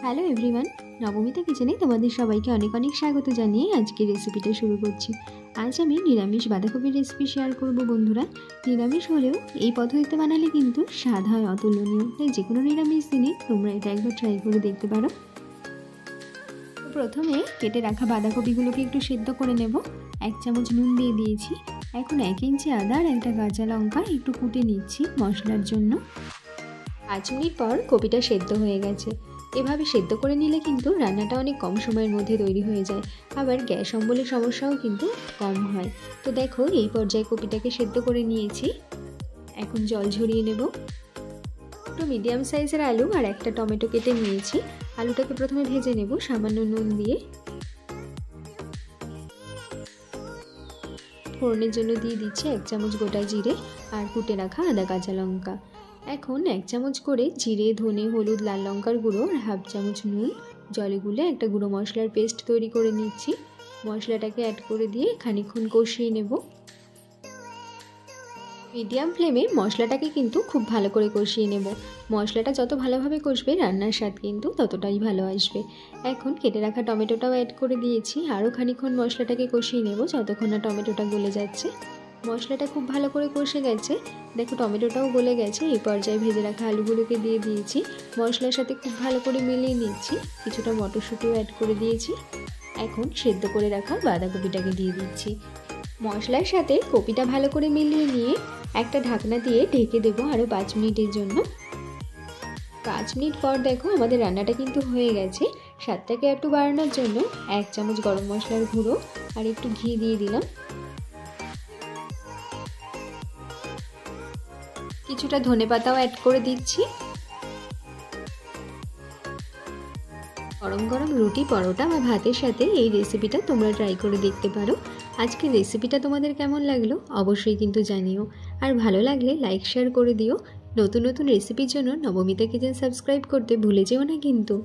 Hello everyone, Nabamita কিচেনে তোমাদের সবাইকে অনেক অনেক স্বাগত জানিয়ে আজকের রেসিপিটা শুরু করছি। আজ আমি নিরামিষ বাঁধাকপির রেসিপি শেয়ার করব। বন্ধুরা, নিরামিষ হলেও এই পদ্ধতিতে বানালে কিন্তু স্বাদ হয় অতুলনীয়, তাই যে কোনো নিরামিষ দিনে তোমরা এটা একবার ট্রাই করে দেখতে পারো। প্রথমে কেটে রাখা বাঁধাকপিগুলোকে একটু সেদ্ধ করে নেব। 1 চামচ নুন দিয়ে দিয়েছি। এখন 1 ইঞ্চি আদা আর একটা কাঁচা লঙ্কা একটু কুটে নিচ্ছি মশলার জন্য। 5 মিনিট পর কপিটা সেদ্ধ হয়ে গেছে। এভাবে সেদ্ধ করে নিলে কিন্তু রান্নাটা অনেক কম সময়ের মধ্যে তৈরি হয়ে যায়, আবার গ্যাস অম্বলের সমস্যাও কিন্তু কম হয়। তো দেখো, এই পর্যায়ে কপিটাকে সেদ্ধ করে নিয়েছি। এখন জল ঝরিয়ে নেব। একটু মিডিয়াম সাইজের আলু আর একটা টমেটো কেটে নিয়েছি। আলুটাকে প্রথমে ভেজে নেব সামান্য নুন দিয়ে। ফোড়নের জন্য দিয়ে দিচ্ছি 1 চামচ গোটা জিরে আর কুটে রাখা আদা কাঁচা লঙ্কা। এখন 1 চামচ করে জিরে, ধনে, হলুদ, লাল লঙ্কার গুঁড়ো আর 1/2 চামচ নুন জলে গুলে একটা গুঁড়ো মশলার পেস্ট তৈরি করে নিচ্ছি। মশলাটাকে অ্যাড করে দিয়ে খানিকক্ষণ কষিয়ে নেব। মিডিয়াম ফ্লেমে মশলাটাকে কিন্তু খুব ভালো করে কষিয়ে নেব। মশলাটা যত ভালোভাবে কষবে রান্নার স্বাদ কিন্তু ততটাই ভালো আসবে। এখন কেটে রাখা টমেটোটাও অ্যাড করে দিয়েছি। আরও খানিকক্ষণ মশলাটাকে কষিয়ে নেব যতক্ষণ না টমেটোটা গলে যাচ্ছে। মশলাটা খুব ভালো করে কষে গেছে। দেখো, টমেটোটাও গলে গেছে। এই পর্যায়ে ভেজে রাখা আলুগুলোকে দিয়ে দিয়েছি। মশলার সাথে খুব ভালো করে মিলিয়ে নিচ্ছি। কিছুটা মটরশুঁটিও অ্যাড করে দিয়েছি। এখন সেদ্ধ করে রাখা বাঁধাকপিটাকে দিয়ে দিচ্ছি। মশলার সাথে কপিটা ভালো করে মিলিয়ে নিয়ে একটা ঢাকনা দিয়ে ঢেকে দেবো আরও 5 মিনিটের জন্য। 5 মিনিট পর দেখো, আমাদের রান্নাটা কিন্তু হয়ে গেছে। স্বাদটাকে একটু বাড়ানোর জন্য 1 চামচ গরম মশলার গুঁড়ো আর একটু ঘি দিয়ে দিলাম। কিছুটা ধনেপাতাও অ্যাড করে দিচ্ছি। গরম গরম রুটি, পরোটা বা ভাতের সাথে এই রেসিপিটা তোমরা ট্রাই করে দেখতে পারো। আজকের রেসিপিটা তোমাদের কেমন লাগলো অবশ্যই কিন্তু জানিও, আর ভালো লাগলে লাইক শেয়ার করে দিও। নতুন নতুন রেসিপির জন্য নবমিতা কিচেন সাবস্ক্রাইব করতে ভুলে যেও না কিন্তু।